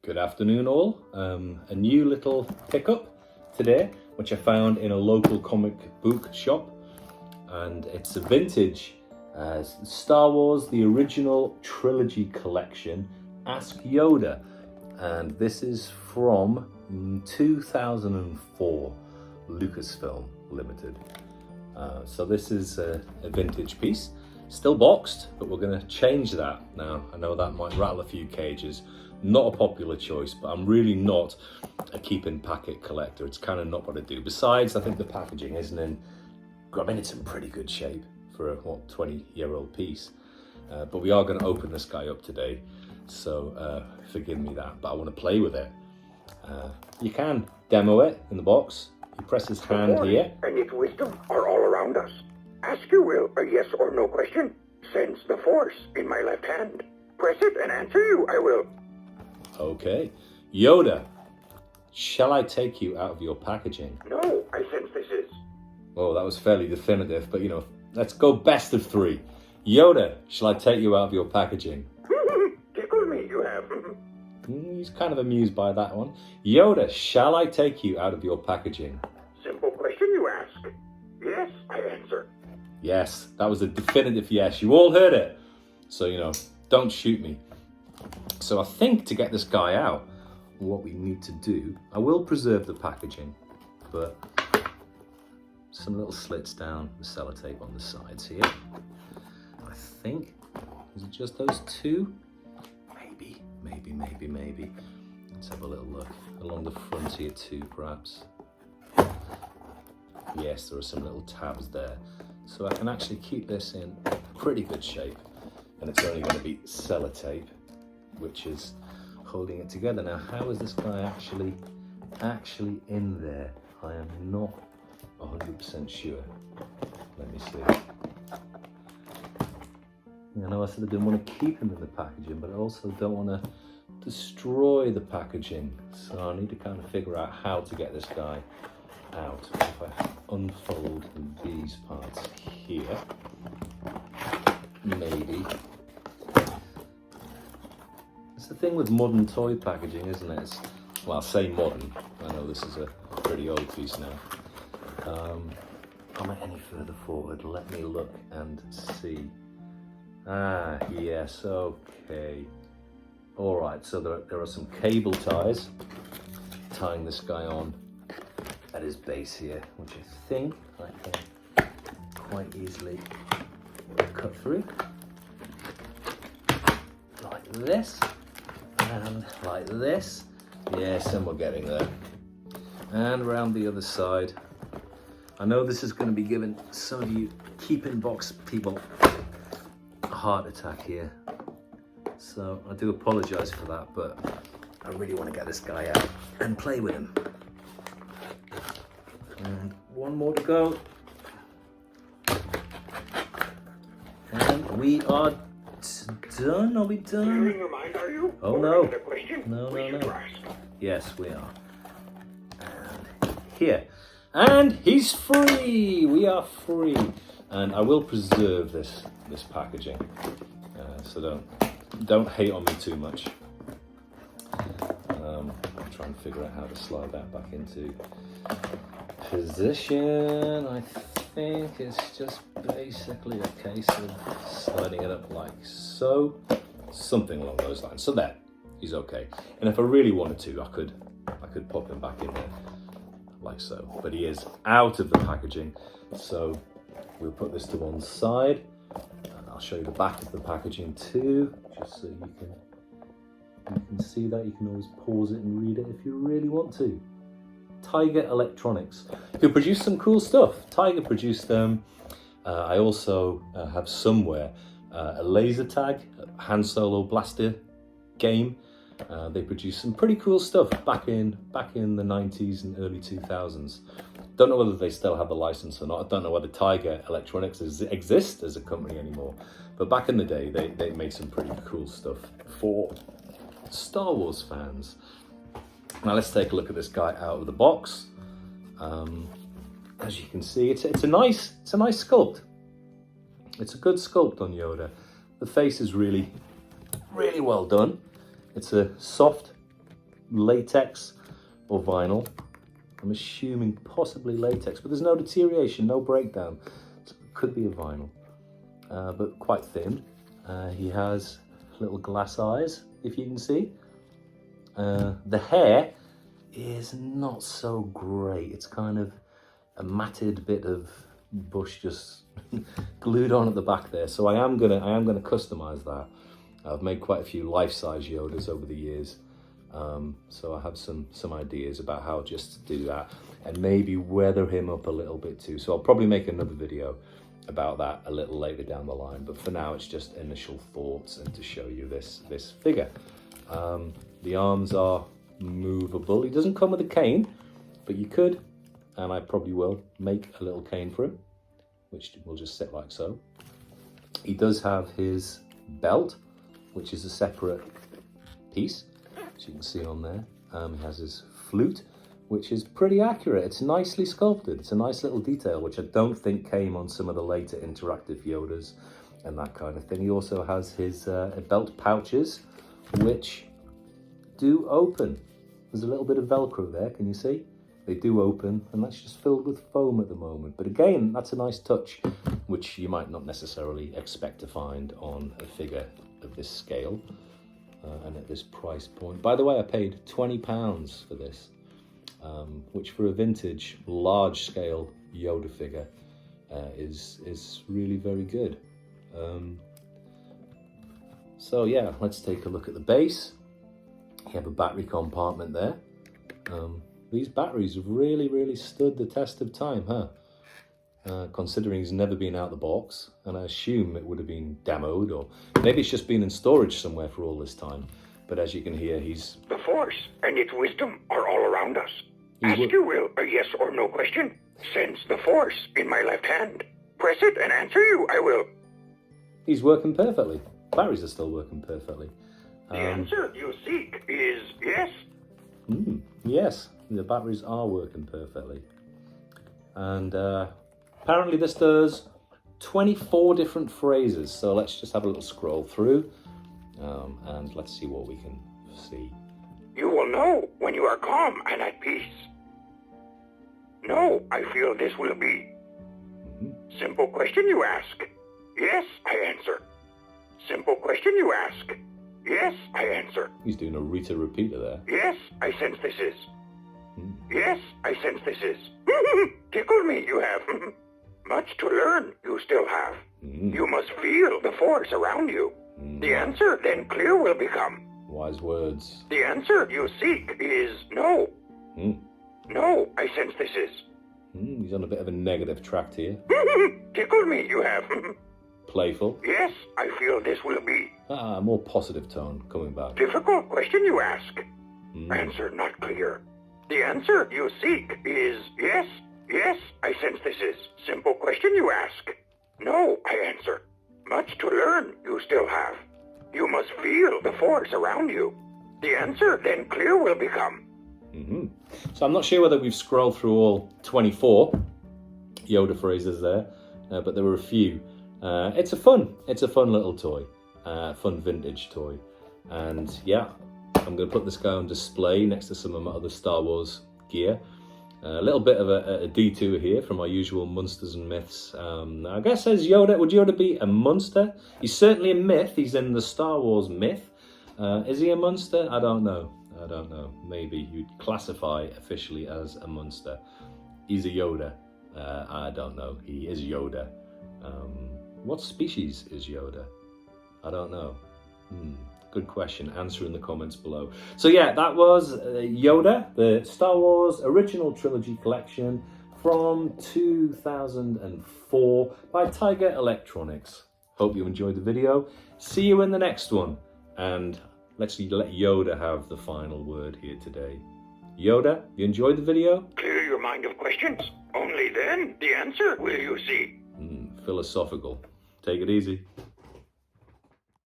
Good afternoon all. A new little pickup today, which I found in a local comic book shop, and it's a vintage Star Wars, the original trilogy collection, Ask Yoda, and this is from 2004, Lucasfilm Limited. So this is a vintage piece, still boxed, but we're going to change that now. I know that might rattle a few cages. Not a popular choice, but I'm really not a keep in packet collector. It's kind of not what I do. Besides, I think the packaging isn't it's in pretty good shape for a 20-year-old piece. But we are going to open this guy up today, so forgive me that, but I want to play with it. You can demo it in the box. You press his hand here. And its wisdom are all around us. Ask you will a yes or no question. Sense the force in my left hand. Press it and answer you, I will. Okay. Yoda, shall I take you out of your packaging? No, I sense this is. Oh, that was fairly definitive, but let's go best of three. Yoda, shall I take you out of your packaging? Tickle me, you have. He's kind of amused by that one. Yoda, shall I take you out of your packaging? Simple question you ask. Yes, I answer. Yes, that was a definitive yes. You all heard it. So, don't shoot me. So I think to get this guy out, what we need to do, I will preserve the packaging, but some little slits down the sellotape on the sides here. I think, is it just those two? Maybe. Let's have a little look along the front here too, perhaps. Yes, there are some little tabs there. So I can actually keep this in pretty good shape, and it's only going to be sellotape which is holding it together. Now, how is this guy actually in there? I am not 100% sure. Let me see. I know I said I didn't want to keep him in the packaging, but I also don't want to destroy the packaging. So I need to kind of figure out how to get this guy out. If I unfold these parts here, maybe. It's the thing with modern toy packaging, isn't it? Well, I say modern. I know this is a pretty old piece now. Am I any further forward? Let me look and see. Ah, yes, okay. All right, so there are some cable ties tying this guy on at his base here, which I think I can quite easily cut through. Like this, and like this. Yes, and we're getting there. And around the other side. I know this is going to be giving some of you keep-in box people a heart attack here. So I do apologise for that, but I really want to get this guy out and play with him. And one more to go. And we are done. Are we done? Clearing your mind, are you? Oh, or no. another question? No. Ask. Yes, we are. And here. And he's free. We are free. And I will preserve this packaging. So don't hate on me too much. I'm trying to figure out how to slide that back into position. I think it's just basically a case of sliding it up like so. Something along those lines. So there, he's okay. And if I really wanted to, I could pop him back in there like so. But he is out of the packaging. So we'll put this to one side. I'll show you the back of the packaging too, just so you can see that. You can always pause it and read it if you really want to. Tiger Electronics, who produce some cool stuff. Tiger produced them. I also have somewhere a laser tag, a Han Solo blaster game. They produced some pretty cool stuff back in the 90s and early 2000s. Don't know whether they still have the license or not. I don't know whether Tiger Electronics exists as a company anymore. But back in the day, they made some pretty cool stuff for Star Wars fans. Now let's take a look at this guy out of the box. As you can see, it's a nice sculpt. It's a good sculpt on Yoda. The face is really well done. It's a soft latex or vinyl. I'm assuming possibly latex, but there's no deterioration, no breakdown. So it could be a vinyl, but quite thin. He has little glass eyes, if you can see. The hair is not so great. It's kind of a matted bit of bush just glued on at the back there. So I am gonna customize that. I've made quite a few life-size Yodas over the years. So I have some ideas about how just to do that and maybe weather him up a little bit too. So I'll probably make another video about that a little later down the line. But for now, it's just initial thoughts and to show you this figure. The arms are movable. He doesn't come with a cane, but you could, and I probably will, make a little cane for him, which will just sit like so. He does have his belt, which is a separate piece, as you can see on there. He has his flute, which is pretty accurate. It's nicely sculpted. It's a nice little detail, which I don't think came on some of the later interactive Yodas and that kind of thing. He also has his belt pouches, which do open. There's a little bit of Velcro there, can you see? They do open, and that's just filled with foam at the moment. But again, that's a nice touch, which you might not necessarily expect to find on a figure of this scale and at this price point. By the way, I paid £20 for this, which for a vintage, large-scale Yoda figure is really very good. So yeah, let's take a look at the base. You have a battery compartment there. These batteries have really stood the test of time, huh? Considering he's never been out the box, and I assume it would have been demoed, or maybe it's just been in storage somewhere for all this time. But as you can hear, he's... The Force and its wisdom are all around us. Ask you will a yes or no question. Sense the Force in my left hand. Press it and answer you, I will. He's working perfectly. Batteries are still working perfectly. The answer you seek is yes. Yes, the batteries are working perfectly. And apparently this does 24 different phrases. So let's just have a little scroll through and let's see what we can see. You will know when you are calm and at peace. No, I feel this will be. Simple question you ask. Yes, I answer. Simple question you ask. Yes, I answer. He's doing a Rita repeater there. Yes, I sense this is. Yes, I sense this is. Tickle me, you have. Much to learn, you still have. You must feel the Force around you. The answer then clear will become. Wise words. The answer you seek is no. No, I sense this is. He's on a bit of a negative track here. Tickle me, you have. Playful. Yes, I feel this will be. More positive tone coming back. Difficult question you ask. Answer not clear. The answer you seek is yes. Yes, I sense this is. Simple question you ask. No, I answer. Much to learn you still have. You must feel the Force around you. The answer then clear will become. So I'm not sure whether we've scrolled through all 24 Yoda phrases there, but there were a few. It's a fun little toy, fun vintage toy. And yeah, I'm going to put this guy on display next to some of my other Star Wars gear. A little bit of a detour here from our usual monsters and myths. I guess as Yoda, would Yoda be a monster? He's certainly a myth. He's in the Star Wars myth. Is he a monster? I don't know. Maybe you'd classify officially as a monster. He's a Yoda. I don't know. He is Yoda. What species is Yoda? I don't know. Good question. Answer in the comments below. So yeah, that was Yoda, the Star Wars Original Trilogy Collection from 2004 by Tiger Electronics. Hope you enjoyed the video. See you in the next one. And let's let Yoda have the final word here today. Yoda, you enjoyed the video? Clear your mind of questions. Only then the answer will you see. Philosophical. Take it easy.